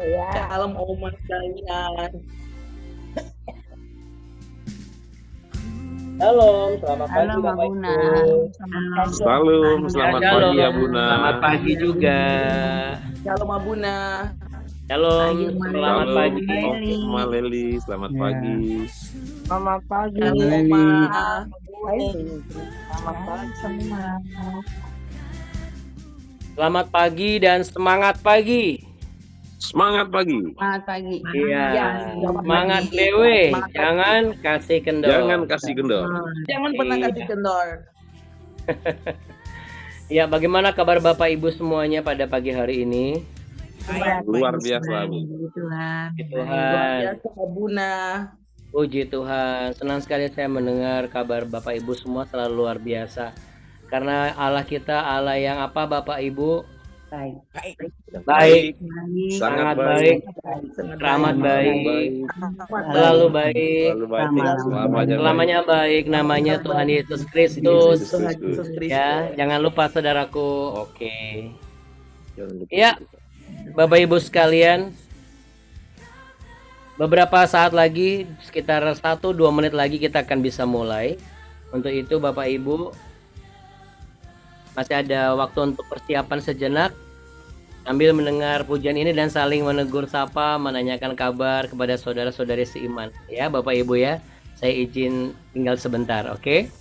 Ya. Shalom Oma sekalian. Shalom, selamat pagi Halo Mbak Bapak Buna. Ibu. Selamat pagi. Salam, Pagi. selamat Shalom, pagi ya Buna. selamat pagi juga. Shalom Abuna. Shalom, Pagi Mbak selamat Leli. Salam pagi. Oma Leli, selamat Ya. pagi. Selamat pagi. Shalom Mbak Oma. Leli. Selamat pagi semua. Selamat pagi dan semangat pagi. Semangat pagi. Selamat pagi. Iya, Ya, selamat semangat pagi. BW, Semangat pagi. jangan kasih kendor. Jangan kasih kendor. Jangan pernah Iya. kasih kendor. Ya, bagaimana kabar Bapak Ibu semuanya pada pagi hari ini? Luar biasa, Bu. Puji Tuhan. Puji Luar Tuhan, biasa Abuna. puji Tuhan. Senang sekali saya mendengar kabar Bapak Ibu semua selalu luar biasa. Karena Allah kita Allah yang apa Bapak Ibu? Baik. Baik, Baik, Baik. sangat sangat baik, baik, Sangat teramat baik. baik, Amat selalu baik. baik, selalu baik, Selama-lamanya. selamanya baik. selamanya baik, namanya Tuhan Yesus Kristus. Tuhan Yesus Kristus. Ya, jangan lupa saudaraku. Oke. Jangan lupa. Ya, Bapak Ibu sekalian, beberapa saat lagi, sekitar 1-2 menit lagi kita akan bisa mulai. Untuk itu Bapak Ibu masih ada waktu untuk persiapan sejenak sambil mendengar pujian ini dan saling menegur sapa, menanyakan kabar kepada saudara-saudari seiman. Ya, Bapak Ibu ya. Saya izin tinggal sebentar, oke?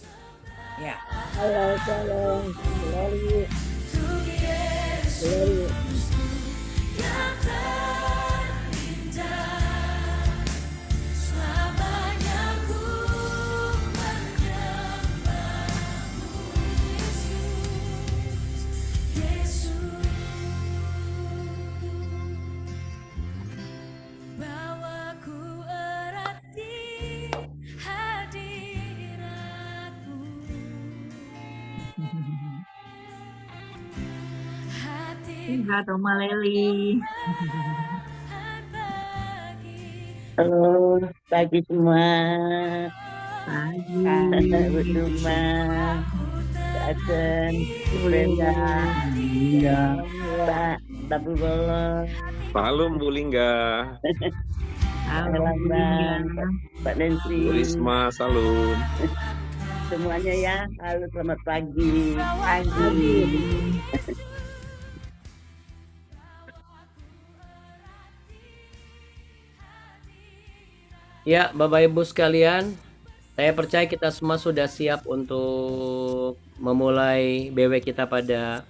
Ya. Halo, shalom. Leli. Leli. Enggak, Oma Leli. Halo, pagi semua. Pagi. Bu Duma, Asen, Brenda, Iya. Pak Bu Bolon, Salam Bu Lingga, Halo, Lambang, Bunda. Pak Nancy, Bu Risma, salam. semuanya ya. Halo, selamat pagi. Pagi. Ya, Bapak Ibu sekalian, saya percaya kita semua sudah siap untuk memulai BW kita pada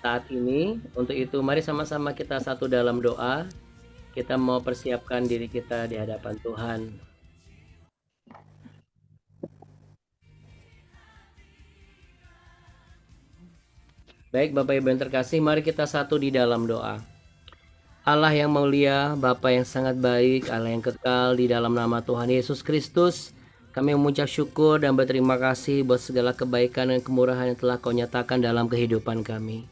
saat ini. Untuk itu, mari sama-sama kita satu dalam doa. Kita mau persiapkan diri kita di hadapan Tuhan. Baik, Bapak Ibu yang terkasih, mari kita satu di dalam doa. Allah yang mulia, Bapa yang sangat baik, Allah yang kekal, di dalam nama Tuhan Yesus Kristus, kami mengucap syukur dan berterima kasih buat segala kebaikan dan kemurahan yang telah Kau nyatakan dalam kehidupan kami.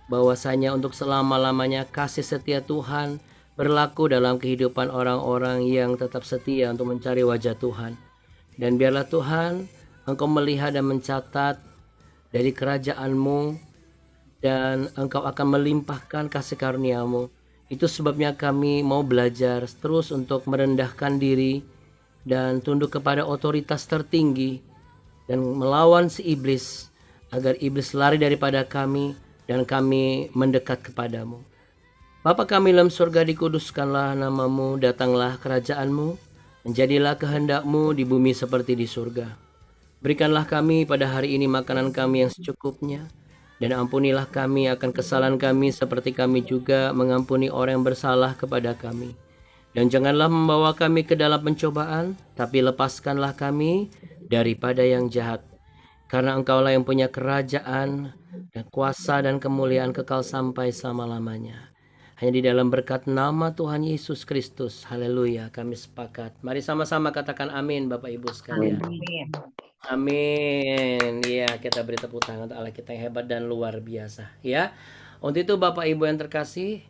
Bahwasanya untuk selama-lamanya kasih setia Tuhan berlaku dalam kehidupan orang-orang yang tetap setia untuk mencari wajah Tuhan. Dan biarlah Tuhan, Engkau melihat dan mencatat dari kerajaan-Mu, dan Engkau akan melimpahkan kasih karunia-Mu. Itu sebabnya kami mau belajar terus untuk merendahkan diri dan tunduk kepada otoritas tertinggi dan melawan si iblis agar iblis lari daripada kami dan kami mendekat kepadamu. Bapa kami dalam surga, dikuduskanlah namamu, datanglah kerajaanmu, menjadilah kehendakmu di bumi seperti di surga. Berikanlah kami pada hari ini makanan kami yang secukupnya, dan ampunilah kami akan kesalahan kami seperti kami juga mengampuni orang yang bersalah kepada kami. Dan janganlah membawa kami ke dalam pencobaan, tapi lepaskanlah kami daripada yang jahat. Karena Engkaulah yang punya kerajaan dan kuasa dan kemuliaan kekal sampai selama-lamanya. Hanya di dalam berkat nama Tuhan Yesus Kristus. Haleluya, kami sepakat. Mari sama-sama katakan amin, Bapak Ibu sekalian. Amin. Amin. Ya, kita beri tepuk tangan untuk Allah kita yang hebat dan luar biasa. Ya, untuk itu Bapak Ibu yang terkasih,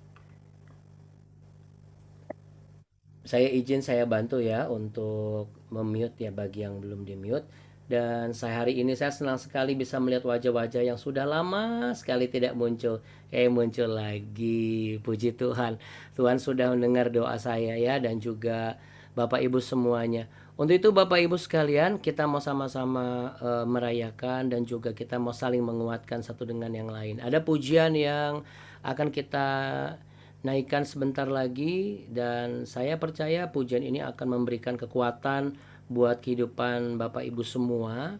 saya izin saya bantu ya untuk memute ya bagi yang belum di mute. Dan hari ini saya senang sekali bisa melihat wajah-wajah yang sudah lama sekali tidak muncul. Muncul lagi. Puji Tuhan. Tuhan sudah mendengar doa saya ya, dan juga Bapak Ibu semuanya. Untuk itu Bapak Ibu sekalian, kita mau sama-sama merayakan dan juga kita mau saling menguatkan satu dengan yang lain. Ada pujian yang akan kita naikkan sebentar lagi, dan saya percaya pujian ini akan memberikan kekuatan buat kehidupan Bapak Ibu semua,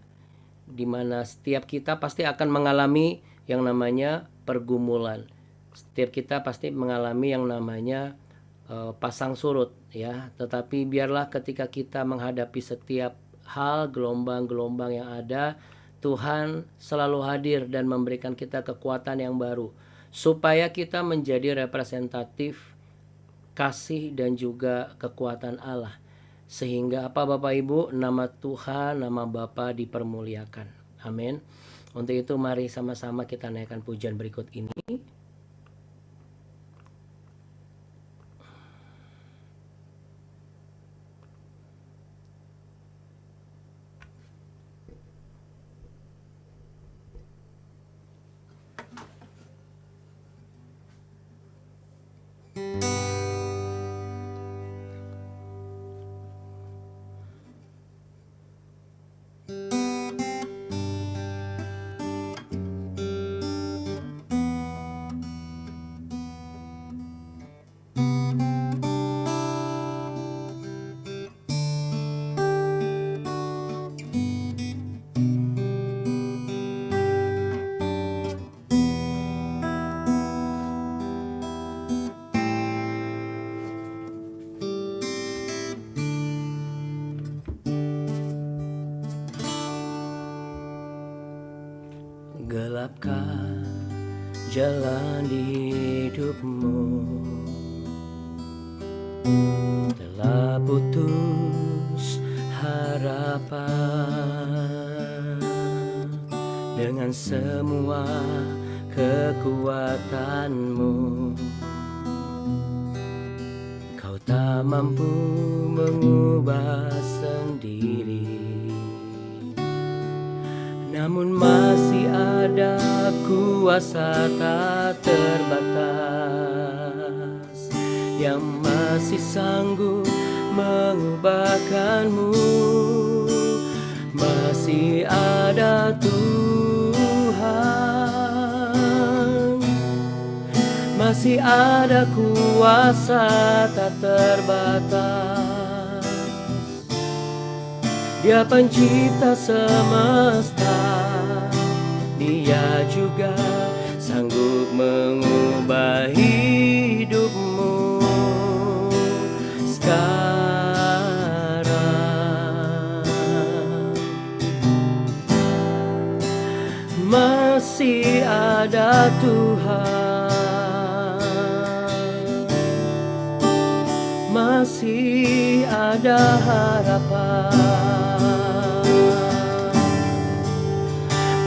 dimana setiap kita pasti akan mengalami yang namanya pergumulan. Setiap kita pasti mengalami yang namanya pasang surut ya. Tetapi biarlah ketika kita menghadapi setiap hal, gelombang-gelombang yang ada, Tuhan selalu hadir dan memberikan kita kekuatan yang baru, supaya kita menjadi representatif kasih dan juga kekuatan Allah. Sehingga apa Bapak Ibu, nama Tuhan, nama Bapa dipermuliakan. Amin. Untuk itu mari sama-sama kita naikkan pujian berikut ini. Gelapkah jalan di hidupmu, telah putus harapan, dengan semua kekuatanmu kau tak mampu mengubah sendiri. Namun masih ada kuasa tak terbatas yang masih sanggup mengubahkanmu. Masih ada Tuhan, masih ada kuasa tak terbatas. Dia pencipta semesta, Dia juga sanggup mengubah hidupmu sekarang. Masih ada Tuhan, masih ada harapan.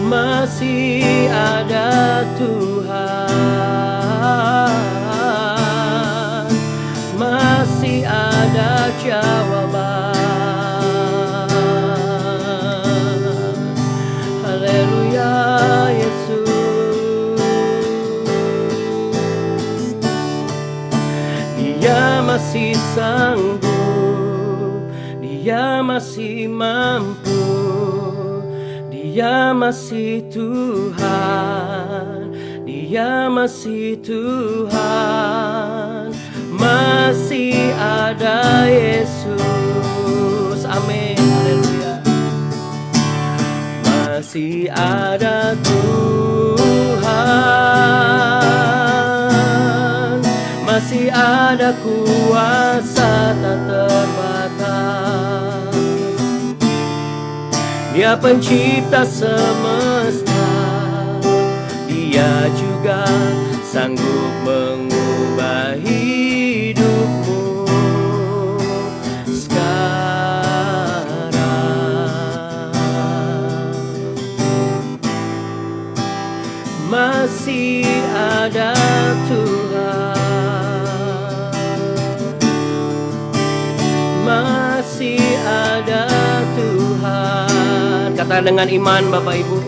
Masih ada Tuhan, masih ada jawaban. Haleluya Yesus. Dia masih sanggup, Dia masih mampu, Dia masih Tuhan, Dia masih Tuhan, masih ada Yesus. Amin. Haleluya. Masih ada Tuhan, masih ada kuasa tak terbatas. Dia pencipta semesta, Dia juga sanggup mengubah hidupmu sekarang. Masih ada Tuhan, masih ada Tuhan. Katakan dengan iman Bapak Ibu.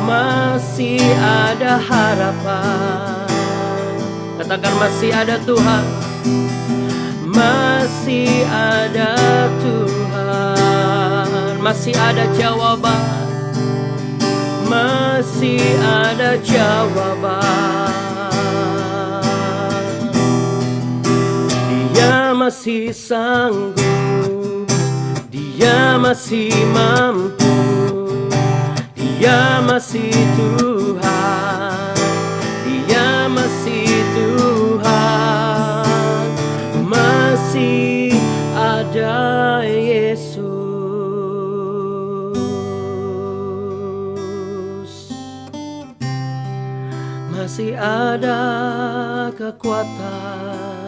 Masih ada harapan. Katakan masih ada Tuhan. Masih ada Tuhan. Masih ada jawaban. Masih ada jawaban. Dia masih sanggup. Dia masih mampu. Dia masih Tuhan. Dia masih Tuhan. Masih ada Yesus. Masih ada kekuatan.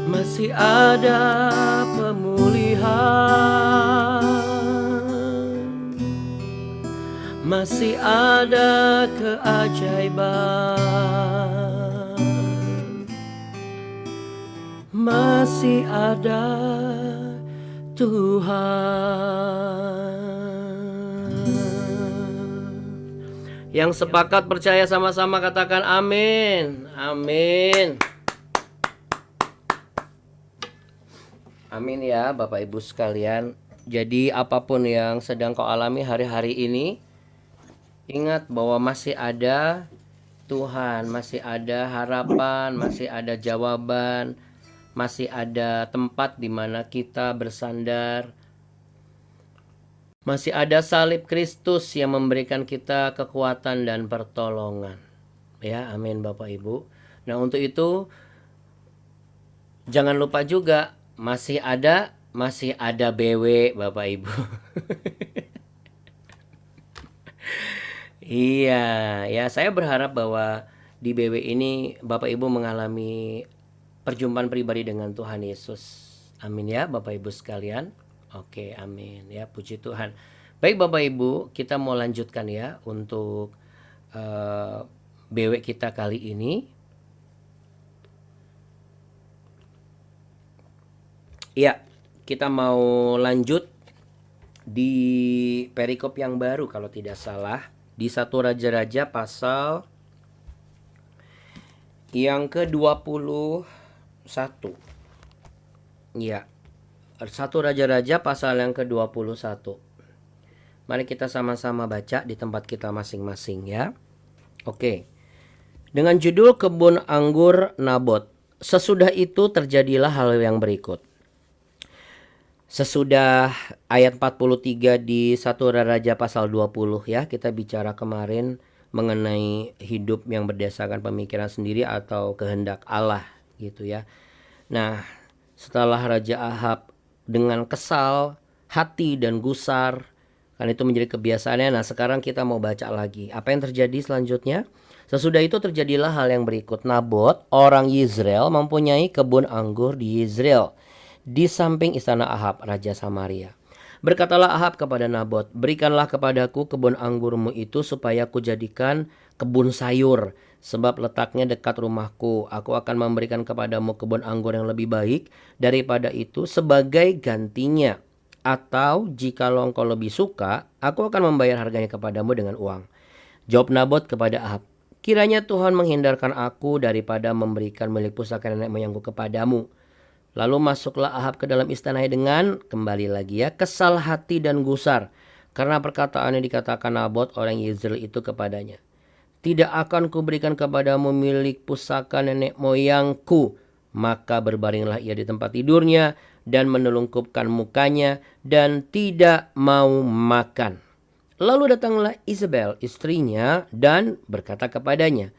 Masih ada pemulihan. Masih ada keajaiban. Masih ada Tuhan. Yang sepakat percaya sama-sama katakan amin. Amin. Amin ya Bapak Ibu sekalian. Jadi apapun yang sedang kau alami hari-hari ini, ingat bahwa masih ada Tuhan, masih ada harapan, masih ada jawaban, masih ada tempat di mana kita bersandar. Masih ada salib Kristus yang memberikan kita kekuatan dan pertolongan. Ya, amin Bapak Ibu. Nah, untuk itu jangan lupa juga masih ada BW Bapak Ibu. Iya, ya saya berharap bahwa di BW ini Bapak Ibu mengalami perjumpaan pribadi dengan Tuhan Yesus. Amin ya Bapak Ibu sekalian. Oke, amin ya, puji Tuhan. Baik Bapak Ibu, kita mau lanjutkan ya untuk BW kita kali ini. Ya, kita mau lanjut di perikop yang baru kalau tidak salah, di 1 Raja-Raja pasal yang ke-21. Ya, 1 Raja-Raja pasal yang ke-21. Mari kita sama-sama baca di tempat kita masing-masing ya. Oke. Dengan judul Kebun Anggur Nabot. Sesudah itu terjadilah hal yang berikut. Sesudah ayat 43 di 1 Raja pasal 20 ya, kita bicara kemarin mengenai hidup yang berdasarkan pemikiran sendiri atau kehendak Allah gitu ya. Nah, setelah Raja Ahab dengan kesal, hati dan gusar, kan itu menjadi kebiasaannya. Nah, sekarang kita mau baca lagi. Apa yang terjadi selanjutnya? Sesudah itu terjadilah hal yang berikut. Nabot, orang Yezreel, mempunyai kebun anggur di Yezreel, di samping istana Ahab, Raja Samaria. Berkatalah Ahab kepada Nabot, berikanlah kepadaku kebun anggurmu itu supaya kujadikan kebun sayur, sebab letaknya dekat rumahku. Aku akan memberikan kepadamu kebun anggur yang lebih baik daripada itu sebagai gantinya. Atau jikalau engkau lebih suka, aku akan membayar harganya kepadamu dengan uang. Jawab Nabot kepada Ahab, kiranya Tuhan menghindarkan aku daripada memberikan milik pusaka nenek moyangku kepadamu. Lalu masuklah Ahab ke dalam istana dengan, kembali lagi ya, kesal hati dan gusar, karena perkataan yang dikatakan Nabot orang Yezreel itu kepadanya. Tidak akan kuberikan kepadamu milik pusaka nenek moyangku. Maka berbaringlah ia di tempat tidurnya dan menelungkupkan mukanya dan tidak mau makan. Lalu datanglah Isabel istrinya dan berkata kepadanya,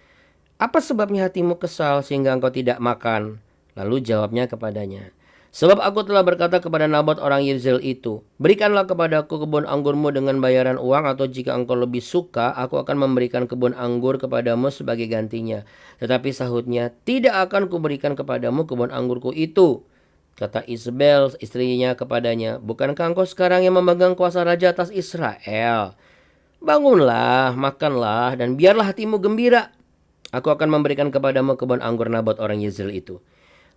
apa sebabnya hatimu kesal sehingga engkau tidak makan? Lalu jawabnya kepadanya, sebab aku telah berkata kepada Nabot orang Yezreel itu, berikanlah kepadaku kebun anggurmu dengan bayaran uang, atau jika engkau lebih suka, aku akan memberikan kebun anggur kepadamu sebagai gantinya. Tetapi sahutnya, tidak akan kuberikan kepadamu kebun anggurku itu. Kata Isabel istrinya kepadanya, bukankah engkau sekarang yang memegang kuasa raja atas Israel? Bangunlah, makanlah, dan biarlah hatimu gembira. Aku akan memberikan kepadamu kebun anggur Nabot orang Yezreel itu.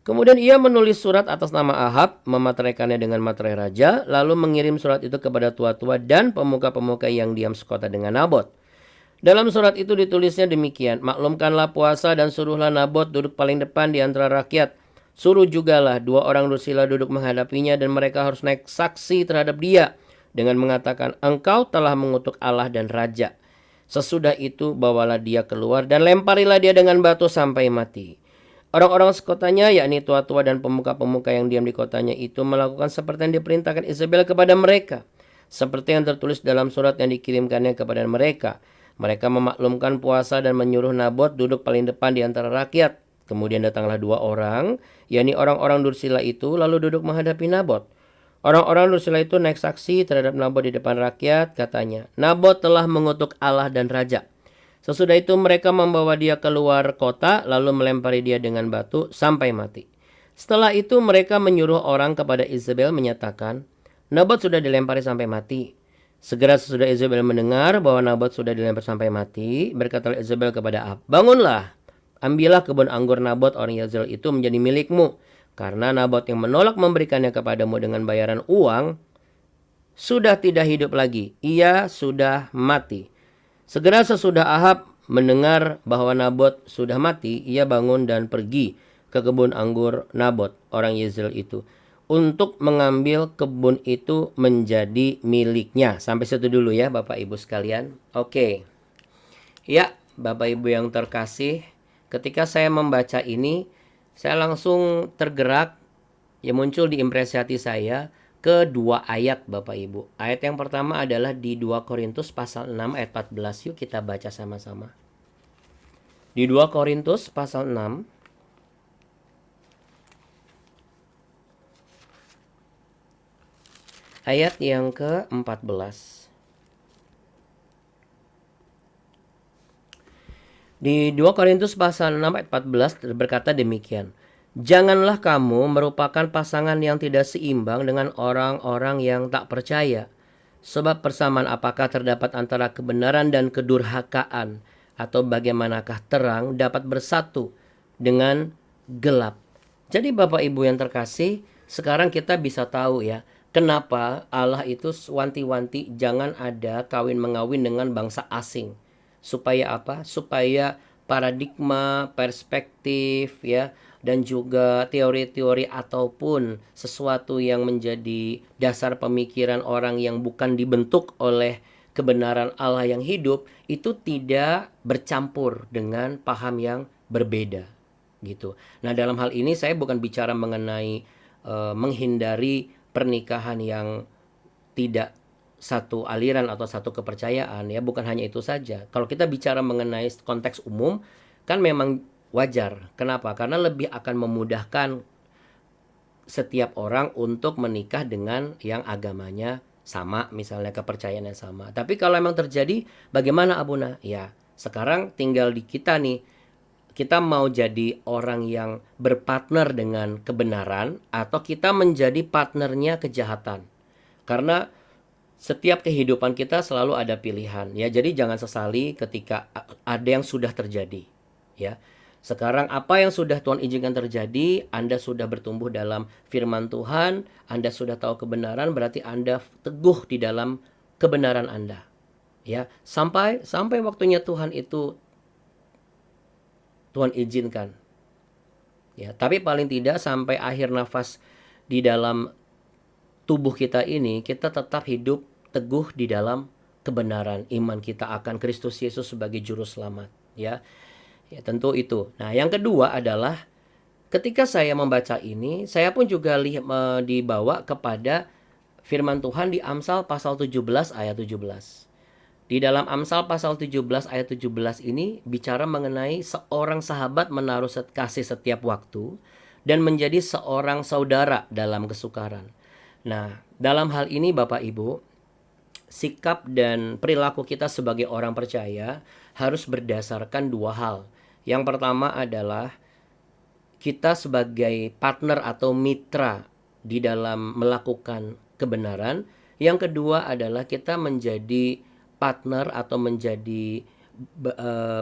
Kemudian ia menulis surat atas nama Ahab, memateraikannya dengan materai raja, lalu mengirim surat itu kepada tua-tua dan pemuka-pemuka yang diam sekota dengan Nabot. Dalam surat itu ditulisnya demikian, maklumkanlah puasa dan suruhlah Nabot duduk paling depan di antara rakyat. Suruh jugalah 2 orang dursila duduk menghadapinya dan mereka harus naik saksi terhadap dia dengan mengatakan, engkau telah mengutuk Allah dan raja. Sesudah itu bawalah dia keluar dan lemparilah dia dengan batu sampai mati. Orang-orang sekotanya, yakni tua-tua dan pemuka-pemuka yang diam di kotanya itu melakukan seperti yang diperintahkan Izebel kepada mereka. Seperti yang tertulis dalam surat yang dikirimkannya kepada mereka. Mereka memaklumkan puasa dan menyuruh Nabot duduk paling depan di antara rakyat. Kemudian datanglah 2 orang, yakni orang-orang dursila itu, lalu duduk menghadapi Nabot. Orang-orang dursila itu naik saksi terhadap Nabot di depan rakyat, katanya, Nabot telah mengutuk Allah dan raja. Sesudah itu mereka membawa dia keluar kota, lalu melempari dia dengan batu sampai mati. Setelah itu mereka menyuruh orang kepada Izebel menyatakan, Nabot sudah dilempari sampai mati. Segera sesudah Izebel mendengar bahwa Nabot sudah dilempar sampai mati, berkatalah Izebel kepada Ahab, bangunlah, ambillah kebun anggur Nabot orang Yezreel itu menjadi milikmu, karena Nabot yang menolak memberikannya kepadamu dengan bayaran uang, sudah tidak hidup lagi, ia sudah mati. Segera sesudah Ahab mendengar bahwa Nabot sudah mati, ia bangun dan pergi ke kebun anggur Nabot, orang Yezreel itu, untuk mengambil kebun itu menjadi miliknya. Sampai situ dulu ya Bapak Ibu sekalian. Oke. Ya, Bapak Ibu yang terkasih, ketika saya membaca ini, saya langsung tergerak, ya muncul di impresi hati saya, ke 2 ayat Bapak Ibu. Ayat yang pertama adalah di 2 Korintus pasal 6 ayat 14. Yuk kita baca sama-sama. Di 2 Korintus pasal 6 ayat yang ke-14. Di 2 Korintus pasal 6 ayat 14 berkata demikian. Janganlah kamu merupakan pasangan yang tidak seimbang dengan orang-orang yang tak percaya. Sebab persamaan apakah terdapat antara kebenaran dan kedurhakaan? Atau bagaimanakah terang dapat bersatu dengan gelap? Jadi Bapak Ibu yang terkasih, sekarang kita bisa tahu ya, kenapa Allah itu wanti-wanti jangan ada kawin-mengawin dengan bangsa asing. Supaya apa? Supaya paradigma, perspektif ya, dan juga teori-teori ataupun sesuatu yang menjadi dasar pemikiran orang yang bukan dibentuk oleh kebenaran Allah yang hidup itu tidak bercampur dengan paham yang berbeda gitu. Nah, dalam hal ini saya bukan bicara mengenai menghindari pernikahan yang tidak satu aliran atau satu kepercayaan ya, bukan hanya itu saja. Kalau kita bicara mengenai konteks umum kan memang wajar. Kenapa? Karena lebih akan memudahkan setiap orang untuk menikah dengan yang agamanya sama, misalnya kepercayaannya sama. Tapi kalau memang terjadi, bagaimana Abuna? Ya, sekarang tinggal di kita nih. Kita mau jadi orang yang berpartner dengan kebenaran atau kita menjadi partnernya kejahatan. Karena setiap kehidupan kita selalu ada pilihan. Ya, jadi jangan sesali ketika ada yang sudah terjadi. Ya. Sekarang apa yang sudah Tuhan izinkan terjadi, Anda sudah bertumbuh dalam firman Tuhan, Anda sudah tahu kebenaran, berarti Anda teguh di dalam kebenaran Anda. Ya, sampai waktunya Tuhan itu Tuhan izinkan. Ya, tapi paling tidak sampai akhir nafas di dalam tubuh kita ini, kita tetap hidup teguh di dalam kebenaran iman kita akan Kristus Yesus sebagai juru selamat, ya. Ya, tentu itu. Nah, yang kedua adalah ketika saya membaca ini, saya pun juga dibawa kepada firman Tuhan di Amsal pasal 17 ayat 17. Di dalam Amsal pasal 17 ayat 17 ini bicara mengenai seorang sahabat menaruh kasih setiap waktu dan menjadi seorang saudara dalam kesukaran. Nah, dalam hal ini Bapak Ibu, sikap dan perilaku kita sebagai orang percaya harus berdasarkan 2 hal. Yang pertama adalah kita sebagai partner atau mitra di dalam melakukan kebenaran. Yang kedua adalah kita menjadi partner atau menjadi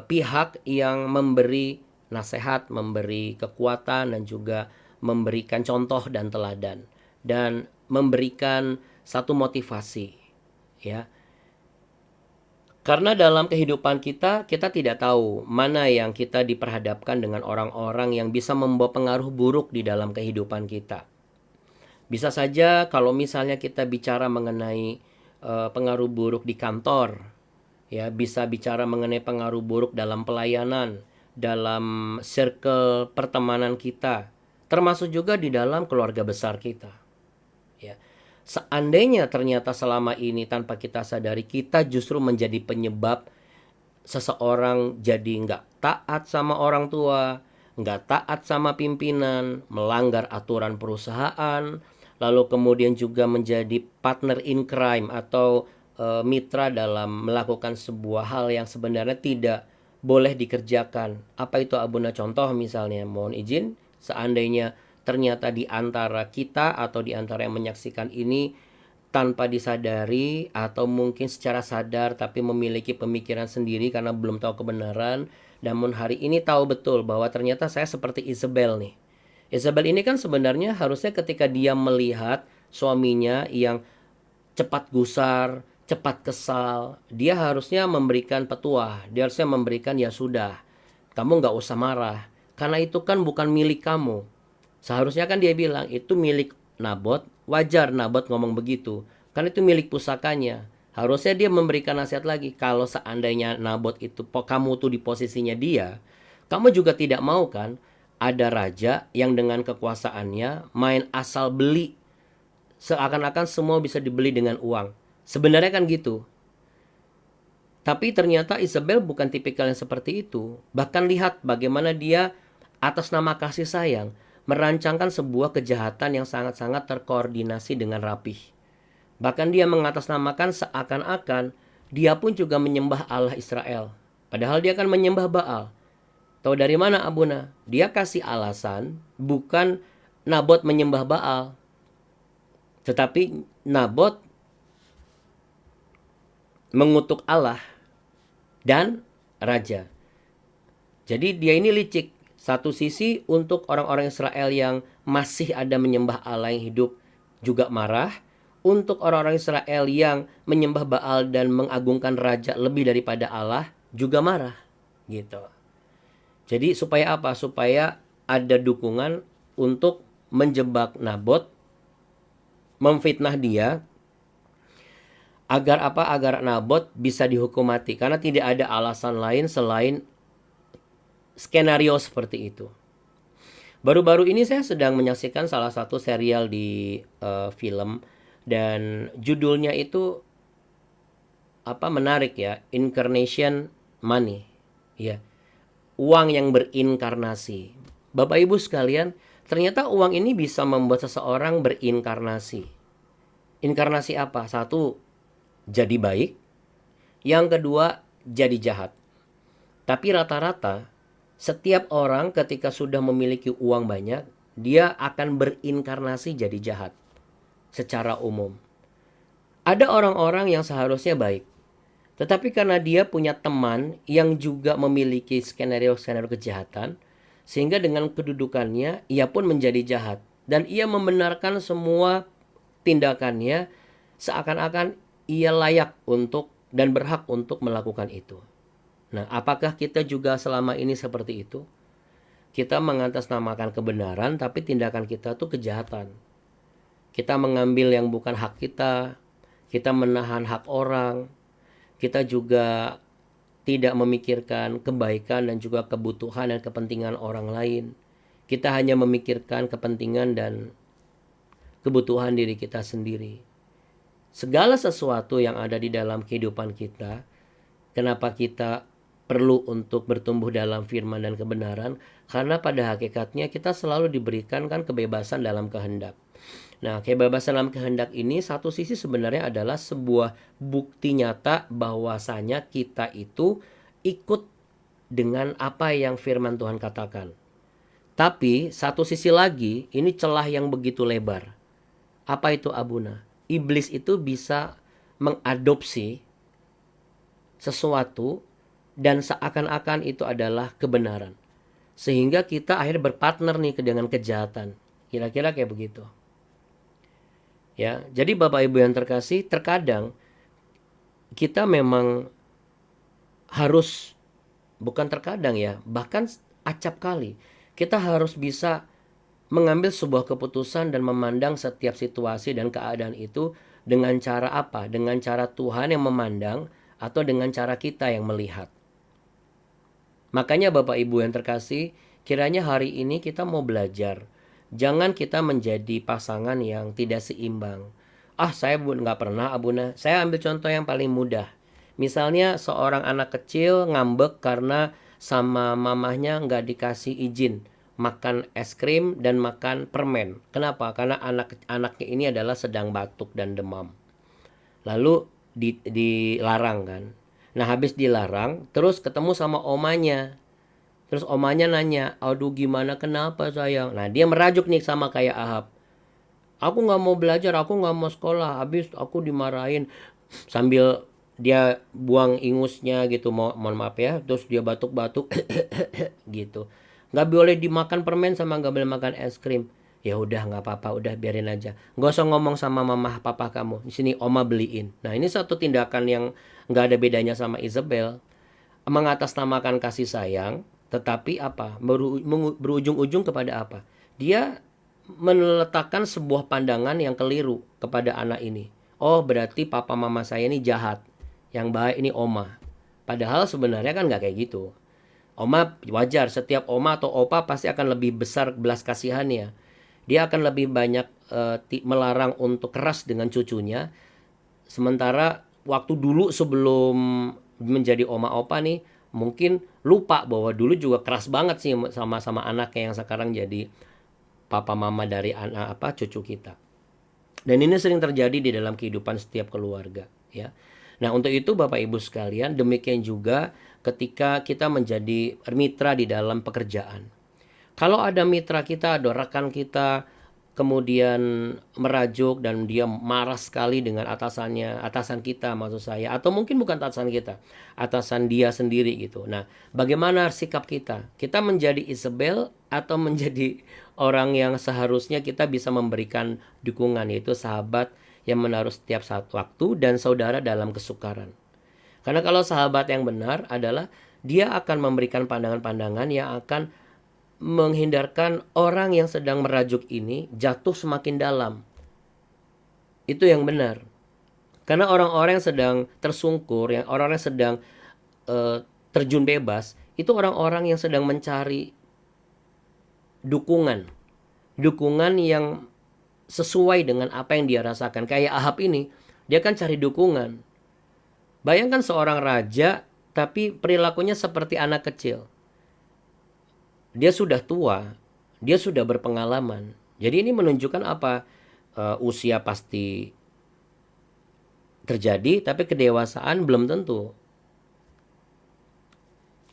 pihak yang memberi nasihat, memberi kekuatan dan juga memberikan contoh dan teladan dan memberikan satu motivasi, ya. Karena dalam kehidupan kita tidak tahu mana yang kita diperhadapkan dengan orang-orang yang bisa membawa pengaruh buruk di dalam kehidupan kita. Bisa saja kalau misalnya kita bicara mengenai pengaruh buruk di kantor, ya, bisa bicara mengenai pengaruh buruk dalam pelayanan, dalam circle pertemanan kita, termasuk juga di dalam keluarga besar kita. Ya. Seandainya ternyata selama ini tanpa kita sadari kita justru menjadi penyebab seseorang jadi nggak taat sama orang tua, nggak taat sama pimpinan, melanggar aturan perusahaan, lalu kemudian juga menjadi partner in crime atau mitra dalam melakukan sebuah hal yang sebenarnya tidak boleh dikerjakan. Apa itu Abuna? Contoh misalnya, mohon izin, seandainya ternyata di antara kita atau di antara yang menyaksikan ini tanpa disadari atau mungkin secara sadar tapi memiliki pemikiran sendiri karena belum tahu kebenaran, namun hari ini tahu betul bahwa ternyata saya seperti Isabel nih. Isabel ini kan sebenarnya harusnya ketika dia melihat suaminya yang cepat gusar, cepat kesal, dia harusnya memberikan petuah, dia harusnya memberikan ya sudah, kamu nggak usah marah, karena itu kan bukan milik kamu. Seharusnya kan dia bilang itu milik Nabot, wajar Nabot ngomong begitu, kan itu milik pusakanya. Harusnya dia memberikan nasihat lagi, kalau seandainya Nabot itu, kamu tuh di posisinya dia, kamu juga tidak mau kan ada raja yang dengan kekuasaannya main asal beli, seakan-akan semua bisa dibeli dengan uang. Sebenarnya kan gitu. Tapi ternyata Isabel bukan tipikal yang seperti itu. Bahkan lihat bagaimana dia atas nama kasih sayang merancangkan sebuah kejahatan yang sangat-sangat terkoordinasi dengan rapih. Bahkan dia mengatasnamakan seakan-akan dia pun juga menyembah Allah Israel. Padahal dia kan menyembah Baal. Tahu dari mana Abuna? Dia kasih alasan bukan Nabot menyembah Baal, tetapi Nabot mengutuk Allah dan raja. Jadi dia ini licik. Satu sisi untuk orang-orang Israel yang masih ada menyembah Allah yang hidup juga marah. Untuk orang-orang Israel yang menyembah Baal dan mengagungkan raja lebih daripada Allah juga marah. Gitu. Jadi supaya apa? Supaya ada dukungan untuk menjebak Nabot, memfitnah dia, agar apa? Agar Nabot bisa dihukum mati. Karena tidak ada alasan lain selain skenario seperti itu. Baru-baru ini saya sedang menyaksikan salah satu serial di film, dan judulnya itu menarik ya, Incarnation Money. Ya. Uang yang berinkarnasi. Bapak Ibu sekalian, ternyata uang ini bisa membuat seseorang berinkarnasi. Inkarnasi apa? Satu, jadi baik. Yang kedua, jadi jahat. Tapi rata-rata setiap orang ketika sudah memiliki uang banyak, dia akan berinkarnasi jadi jahat secara umum. Ada orang-orang yang seharusnya baik, tetapi karena dia punya teman yang juga memiliki skenario-skenario kejahatan, sehingga dengan kedudukannya ia pun menjadi jahat. Dan ia membenarkan semua tindakannya seakan-akan ia layak untuk dan berhak untuk melakukan itu. Nah, apakah kita juga selama ini seperti itu? Kita mengatasnamakan kebenaran, tapi tindakan kita tuh kejahatan. Kita mengambil yang bukan hak kita menahan hak orang, kita juga tidak memikirkan kebaikan dan juga kebutuhan dan kepentingan orang lain. Kita hanya memikirkan kepentingan dan kebutuhan diri kita sendiri. Segala sesuatu yang ada di dalam kehidupan kita, kenapa kita perlu untuk bertumbuh dalam firman dan kebenaran? Karena pada hakikatnya kita selalu diberikan kan kebebasan dalam kehendak. Nah, kebebasan dalam kehendak ini satu sisi sebenarnya adalah sebuah bukti nyata bahwasanya kita itu ikut dengan apa yang firman Tuhan katakan. Tapi satu sisi lagi ini celah yang begitu lebar. Apa itu Abuna? Iblis itu bisa mengadopsi sesuatu dan seakan-akan itu adalah kebenaran. Sehingga kita akhirnya berpartner nih dengan kejahatan. Kira-kira kayak begitu. Ya, jadi Bapak Ibu yang terkasih, terkadang kita memang harus, bukan terkadang ya, bahkan acap kali kita harus bisa mengambil sebuah keputusan dan memandang setiap situasi dan keadaan itu dengan cara apa? Dengan cara Tuhan yang memandang atau dengan cara kita yang melihat. Makanya Bapak Ibu yang terkasih, kiranya hari ini kita mau belajar. Jangan kita menjadi pasangan yang tidak seimbang. Saya nggak pernah, Abuna. Saya ambil contoh yang paling mudah. Misalnya seorang anak kecil ngambek karena sama mamahnya nggak dikasih izin makan es krim dan makan permen. Kenapa? Karena anaknya ini adalah sedang batuk dan demam. Lalu dilarang kan. Nah, habis dilarang, terus ketemu sama omanya. Terus omanya nanya, aduh gimana, kenapa sayang? Nah, dia merajuk nih sama kayak Ahab. Aku nggak mau belajar, aku nggak mau sekolah, habis aku dimarahin. Sambil dia buang ingusnya gitu, mohon maaf ya, terus dia batuk-batuk gitu. Nggak boleh dimakan permen sama nggak boleh makan es krim. Ya udah nggak apa-apa, udah biarin aja. Nggak usah ngomong sama mama papa kamu. Di sini oma beliin. Nah, ini satu tindakan yang nggak ada bedanya sama Isabel. Mengatasnamakan kasih sayang, tetapi apa? Berujung-ujung kepada apa? Dia meletakkan sebuah pandangan yang keliru kepada anak ini. Oh, berarti papa mama saya ini jahat. Yang baik ini oma. Padahal sebenarnya kan nggak kayak gitu. Oma wajar, setiap oma atau opa pasti akan lebih besar belas kasihannya. Dia akan lebih banyak melarang untuk keras dengan cucunya. Sementara waktu dulu sebelum menjadi oma opa nih, mungkin lupa bahwa dulu juga keras banget sih sama anaknya yang sekarang jadi papa mama dari cucu kita. Dan ini sering terjadi di dalam kehidupan setiap keluarga, ya. Nah, untuk itu Bapak Ibu sekalian, demikian juga ketika kita menjadi mitra di dalam pekerjaan. Kalau ada mitra kita, ada rekan kita, kemudian merajuk dan dia marah sekali dengan atasan kita maksud saya, atau mungkin bukan atasan kita, atasan dia sendiri gitu. Nah, bagaimana sikap kita? Kita menjadi Isabel atau menjadi orang yang seharusnya kita bisa memberikan dukungan, yaitu sahabat yang menaruh setiap saat waktu dan saudara dalam kesukaran. Karena kalau sahabat yang benar adalah dia akan memberikan pandangan-pandangan yang akan menghindarkan orang yang sedang merajuk ini jatuh semakin dalam. Itu yang benar. Karena orang-orang yang sedang tersungkur, yang orang-orang yang sedang terjun bebas, itu orang-orang yang sedang mencari dukungan. Dukungan yang sesuai dengan apa yang dia rasakan. Kayak Ahab ini, dia kan cari dukungan. Bayangkan seorang raja, tapi perilakunya seperti anak kecil. Dia sudah tua, dia sudah berpengalaman. Jadi ini menunjukkan apa? Usia pasti terjadi, tapi kedewasaan belum tentu.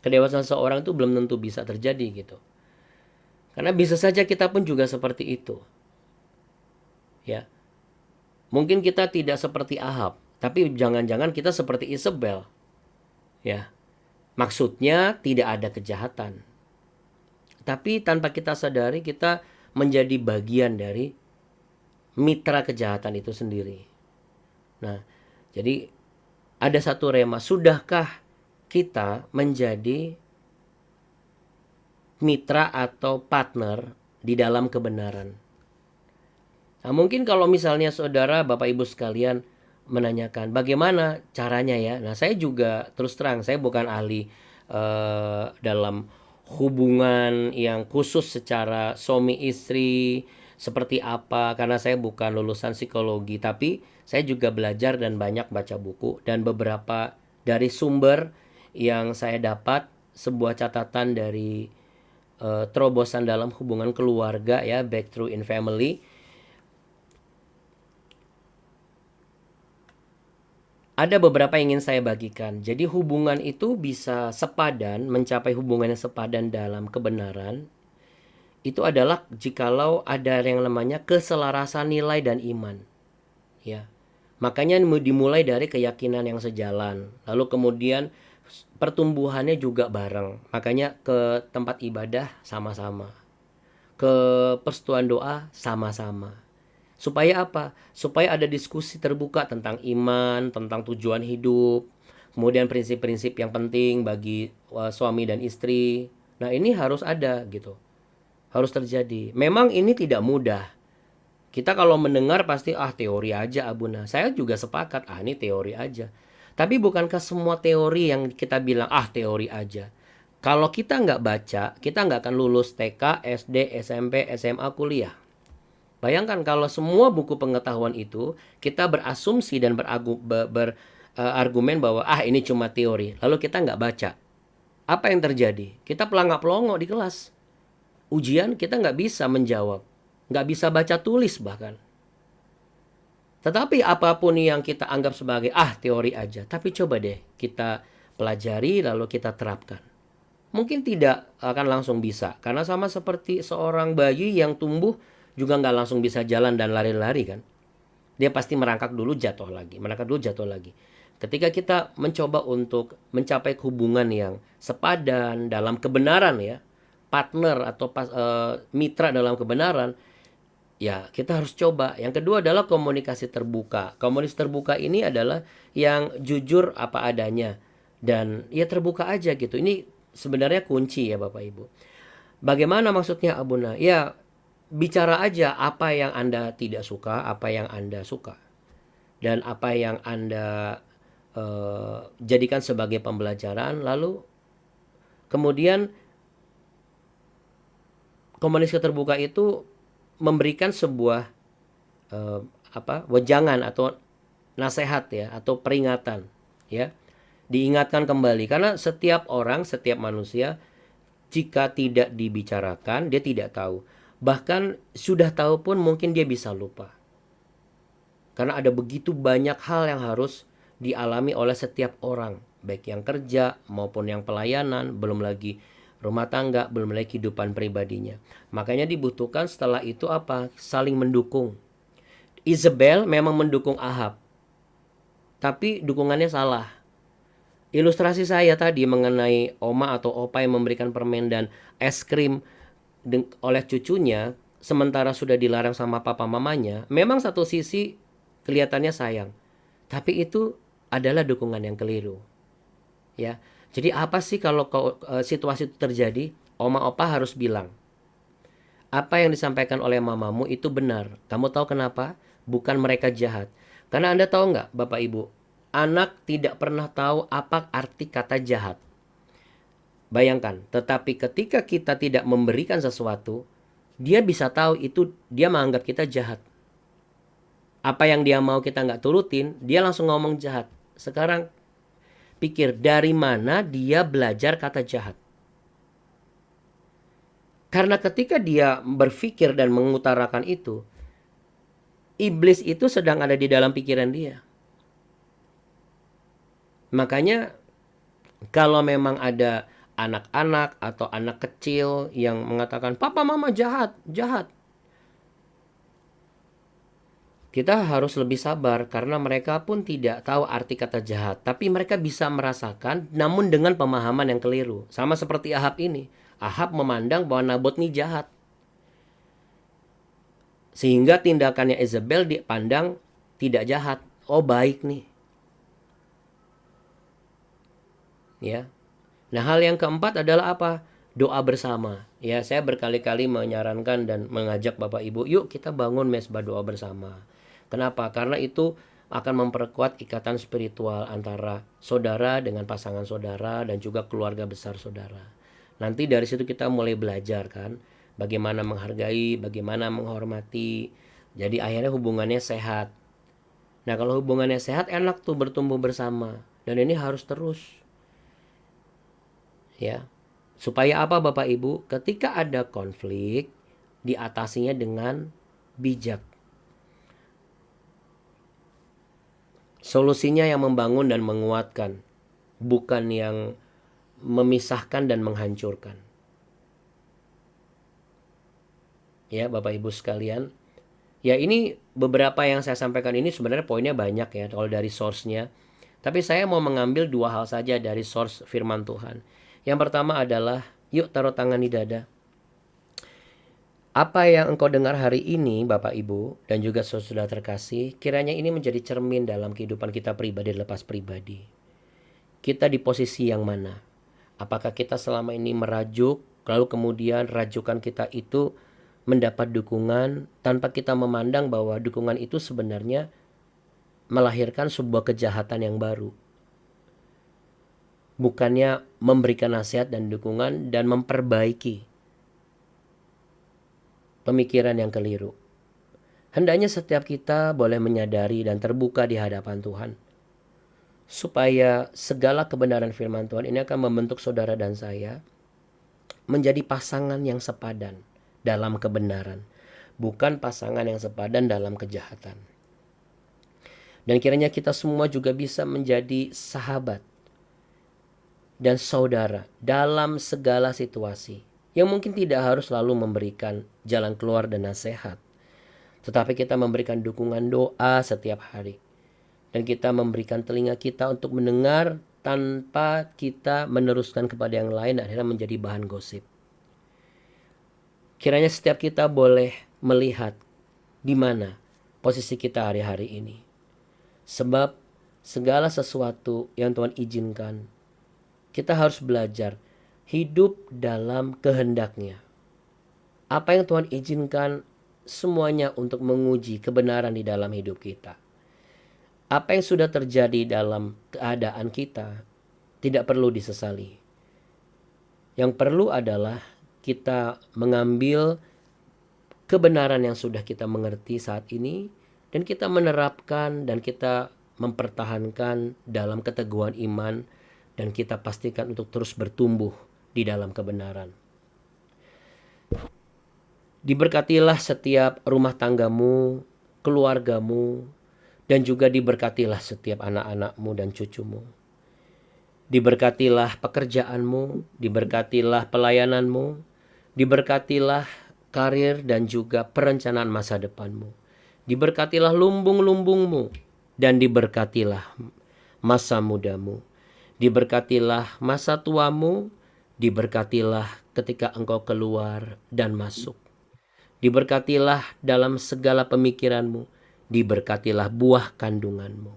Kedewasaan seorang itu belum tentu bisa terjadi gitu. Karena bisa saja kita pun juga seperti itu. Ya. Mungkin kita tidak seperti Ahab, tapi jangan-jangan kita seperti Isabel. Ya. Maksudnya tidak ada kejahatan. Tapi tanpa kita sadari kita menjadi bagian dari mitra kejahatan itu sendiri. Nah, jadi ada satu rema, sudahkah kita menjadi mitra atau partner di dalam kebenaran? Nah, mungkin kalau misalnya saudara, Bapak Ibu sekalian menanyakan bagaimana caranya ya. Nah, saya juga terus terang, saya bukan ahli dalam hubungan yang khusus secara suami istri seperti apa, karena saya bukan lulusan psikologi, tapi saya juga belajar dan banyak baca buku, dan beberapa dari sumber yang saya dapat, sebuah catatan dari terobosan dalam hubungan keluarga ya, Breakthrough in Family. Ada beberapa yang ingin saya bagikan. Jadi hubungan itu bisa sepadan, mencapai hubungan yang sepadan dalam kebenaran. Itu adalah jikalau ada yang namanya keselarasan nilai dan iman. Ya. Makanya dimulai dari keyakinan yang sejalan. Lalu kemudian pertumbuhannya juga bareng. Makanya ke tempat ibadah sama-sama. ke persetujuan doa sama-sama. Supaya apa? Supaya ada diskusi terbuka tentang iman, tentang tujuan hidup, kemudian prinsip-prinsip yang penting bagi suami dan istri. Nah, ini harus ada gitu. Harus terjadi. Memang ini tidak mudah. Kita kalau mendengar pasti teori aja Abuna. Saya juga sepakat, ini teori aja. Tapi bukankah semua teori yang kita bilang teori aja? Kalau kita nggak baca, kita nggak akan lulus TK, SD, SMP, SMA, kuliah. Bayangkan kalau semua buku pengetahuan itu kita berasumsi dan berargumen bahwa ini cuma teori. Lalu kita nggak baca. Apa yang terjadi? Kita pelangak-pelongo di kelas. Ujian kita nggak bisa menjawab. Nggak bisa baca tulis bahkan. Tetapi apapun yang kita anggap sebagai teori aja. Tapi coba deh kita pelajari lalu kita terapkan. Mungkin tidak akan langsung bisa. Karena sama seperti seorang bayi yang tumbuh juga nggak langsung bisa jalan dan lari-lari kan. Dia pasti merangkak dulu jatuh lagi. Merangkak dulu jatuh lagi. Ketika kita mencoba untuk mencapai hubungan yang sepadan dalam kebenaran ya. Partner atau mitra dalam kebenaran. Ya kita harus coba. Yang kedua adalah komunikasi terbuka. Komunikasi terbuka ini adalah yang jujur apa adanya. Dan ya terbuka aja gitu. Ini sebenarnya kunci ya Bapak Ibu. Bagaimana maksudnya Abuna? Ya bicara aja apa yang Anda tidak suka, apa yang Anda suka. Dan apa yang Anda jadikan sebagai pembelajaran. Lalu kemudian komunikasi terbuka itu memberikan sebuah wejangan atau nasihat ya atau peringatan ya. Diingatkan kembali karena setiap orang, setiap manusia jika tidak dibicarakan dia tidak tahu. Bahkan sudah tahu pun mungkin dia bisa lupa. Karena ada begitu banyak hal yang harus dialami oleh setiap orang, baik yang kerja maupun yang pelayanan, belum lagi rumah tangga, belum lagi kehidupan pribadinya. Makanya dibutuhkan setelah itu saling mendukung. Isabel memang mendukung Ahab. Tapi dukungannya salah. Ilustrasi saya tadi mengenai oma atau opa yang memberikan permen dan es krim oleh cucunya sementara sudah dilarang sama papa mamanya, memang satu sisi kelihatannya sayang. Tapi itu adalah dukungan yang keliru. Ya. Jadi apa sih kalau situasi itu terjadi? Oma opa harus bilang, apa yang disampaikan oleh mamamu itu benar. Kamu tahu kenapa? Bukan mereka jahat. Karena Anda tahu nggak Bapak Ibu? Anak tidak pernah tahu apa arti kata jahat. Bayangkan, tetapi ketika kita tidak memberikan sesuatu, dia bisa tahu itu dia menganggap kita jahat. Apa yang dia mau kita nggak turutin, dia langsung ngomong jahat. Sekarang pikir dari mana dia belajar kata jahat. Karena ketika dia berpikir dan mengutarakan itu, iblis itu sedang ada di dalam pikiran dia. Makanya kalau memang ada anak-anak atau anak kecil yang mengatakan papa mama jahat, jahat. Kita harus lebih sabar karena mereka pun tidak tahu arti kata jahat. Tapi mereka bisa merasakan namun dengan pemahaman yang keliru. Sama seperti Ahab ini. Ahab memandang bahwa Nabot ini jahat. Sehingga tindakannya Isabel dipandang tidak jahat. Oh baik nih. Ya. Nah, hal yang keempat adalah apa? Doa bersama. Ya, saya berkali-kali menyarankan dan mengajak Bapak Ibu, yuk kita bangun mesbah doa bersama. Kenapa? Karena itu akan memperkuat ikatan spiritual antara saudara dengan pasangan saudara dan juga keluarga besar saudara. Nanti dari situ kita mulai belajar kan, bagaimana menghargai, bagaimana menghormati. Jadi akhirnya hubungannya sehat. Nah, kalau hubungannya sehat enak tuh bertumbuh bersama. Dan ini harus terus. Ya, supaya apa Bapak Ibu? Ketika ada konflik, diatasinya dengan bijak. Solusinya yang membangun dan menguatkan, bukan yang memisahkan dan menghancurkan. Ya, Bapak Ibu sekalian. Ya, ini beberapa yang saya sampaikan ini sebenarnya poinnya banyak ya kalau dari source-nya. Tapi saya mau mengambil dua hal saja dari source firman Tuhan. Yang pertama adalah, yuk taruh tangan di dada. Apa yang engkau dengar hari ini, Bapak Ibu, dan juga saudara terkasih, kiranya ini menjadi cermin dalam kehidupan kita pribadi lepas pribadi. Kita di posisi yang mana? Apakah kita selama ini merajuk, lalu kemudian rajukan kita itu mendapat dukungan tanpa kita memandang bahwa dukungan itu sebenarnya melahirkan sebuah kejahatan yang baru. Bukannya memberikan nasihat dan dukungan dan memperbaiki pemikiran yang keliru. Hendaknya setiap kita boleh menyadari dan terbuka di hadapan Tuhan, supaya segala kebenaran firman Tuhan ini akan membentuk saudara dan saya menjadi pasangan yang sepadan dalam kebenaran, bukan pasangan yang sepadan dalam kejahatan. Dan kiranya kita semua juga bisa menjadi sahabat dan saudara dalam segala situasi, yang mungkin tidak harus selalu memberikan jalan keluar dan nasihat, tetapi kita memberikan dukungan doa setiap hari. Dan kita memberikan telinga kita untuk mendengar tanpa kita meneruskan kepada yang lain dan akhirnya menjadi bahan gosip. Kiranya setiap kita boleh melihat di mana posisi kita hari-hari ini. Sebab segala sesuatu yang Tuhan izinkan, kita harus belajar hidup dalam kehendak-Nya. Apa yang Tuhan izinkan semuanya untuk menguji kebenaran di dalam hidup kita. Apa yang sudah terjadi dalam keadaan kita tidak perlu disesali. Yang perlu adalah kita mengambil kebenaran yang sudah kita mengerti saat ini dan kita menerapkan dan kita mempertahankan dalam keteguhan iman, dan kita pastikan untuk terus bertumbuh di dalam kebenaran. Diberkatilah setiap rumah tanggamu, keluargamu, dan juga diberkatilah setiap anak-anakmu dan cucumu. Diberkatilah pekerjaanmu, diberkatilah pelayananmu, diberkatilah karir dan juga perencanaan masa depanmu. Diberkatilah lumbung-lumbungmu dan diberkatilah masa mudamu. Diberkatilah masa tuamu, diberkatilah ketika engkau keluar dan masuk. Diberkatilah dalam segala pemikiranmu, diberkatilah buah kandunganmu.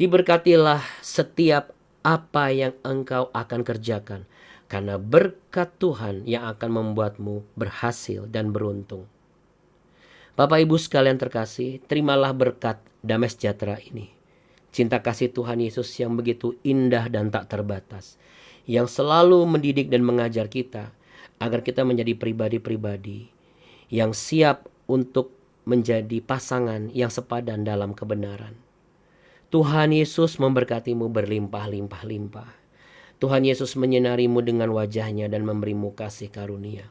Diberkatilah setiap apa yang engkau akan kerjakan, karena berkat Tuhan yang akan membuatmu berhasil dan beruntung. Bapak Ibu sekalian terkasih, terimalah berkat damai sejahtera ini. Cinta kasih Tuhan Yesus yang begitu indah dan tak terbatas, yang selalu mendidik dan mengajar kita agar kita menjadi pribadi-pribadi yang siap untuk menjadi pasangan yang sepadan dalam kebenaran. Tuhan Yesus memberkatimu berlimpah-limpah-limpah. Tuhan Yesus menyinarimu dengan wajah-Nya dan memberimu kasih karunia.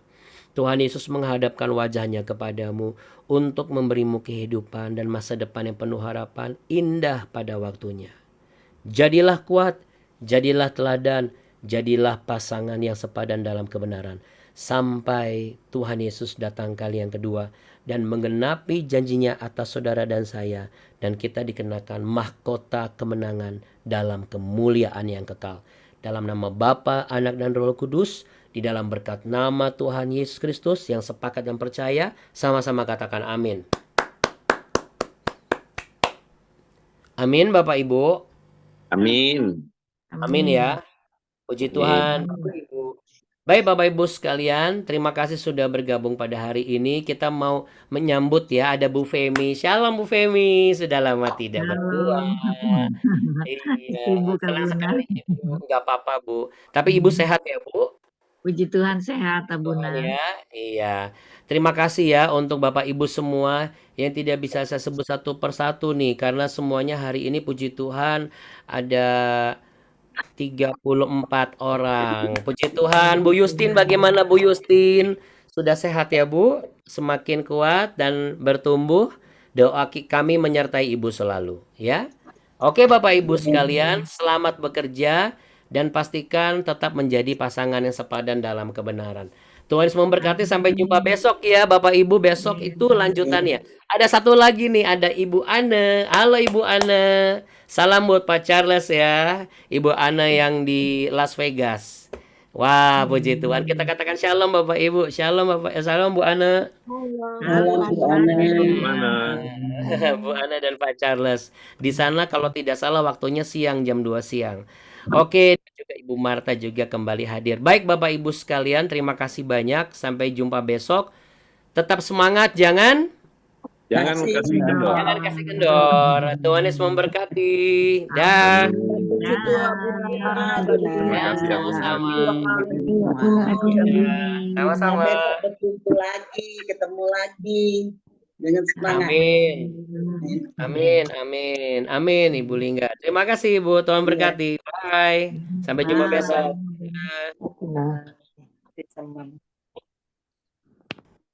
Tuhan Yesus menghadapkan wajah-Nya kepadamu untuk memberimu kehidupan dan masa depan yang penuh harapan indah pada waktunya. Jadilah kuat, jadilah teladan, jadilah pasangan yang sepadan dalam kebenaran, sampai Tuhan Yesus datang kali yang kedua dan menggenapi janjinya atas saudara dan saya, dan kita dikenakan mahkota kemenangan dalam kemuliaan yang kekal. Dalam nama Bapa, Anak, dan Roh Kudus, di dalam berkat nama Tuhan Yesus Kristus yang sepakat dan percaya, sama-sama katakan amin. Amin Bapak Ibu. Amin. Amin ya. Puji Tuhan Bapak Ibu. Baik Bapak Ibu sekalian, terima kasih sudah bergabung pada hari ini. Kita mau menyambut ya, ada Bu Femi. Shalom Bu Femi, sudah lama tidak berdua. Iya, senang sekali Ibu. Enggak apa-apa Bu. Tapi Ibu sehat ya Bu? Puji Tuhan sehat, Abuna. Tuhan ya. Iya. Terima kasih ya untuk Bapak Ibu semua yang tidak bisa saya sebut satu persatu nih, karena semuanya hari ini puji Tuhan ada 34 orang. Puji Tuhan. Bu Yustin, bagaimana Bu Yustin? Sudah sehat ya Bu? Semakin kuat dan bertumbuh. Doa kami menyertai Ibu selalu ya. Oke Bapak Ibu sekalian, selamat bekerja dan pastikan tetap menjadi pasangan yang sepadan dalam kebenaran. Tuhan Yesus memberkati, sampai jumpa besok ya Bapak Ibu. Besok itu lanjutannya. Ada satu lagi nih, ada Ibu Ana. Halo Ibu Ana. Salam buat Pak Charles ya. Ibu Ana yang di Las Vegas. Wah, puji Tuhan. Kita katakan shalom Bapak Ibu. Shalom Bapak. Shalom Bu Ana. Malam Bu Ana. Mana? Bu Ana dan Pak Charles. Di sana kalau tidak salah waktunya siang, jam 2 siang. Oke, dan juga Ibu Marta juga kembali hadir. Baik Bapak Ibu sekalian, terima kasih banyak. Sampai jumpa besok. Tetap semangat, jangan Jangan kasih kendor. jangan kasih kendor. Tuhan Yesus memberkati. Dah. Ya, sama-sama. Sama-sama. Besok berkumpul lagi, ketemu lagi dengan semangat. Amin. Amin, amin, amin, Ibu Lingga. Terima kasih, Ibu. Tuhan berkati. Bye. Sampai jumpa besok. Sama.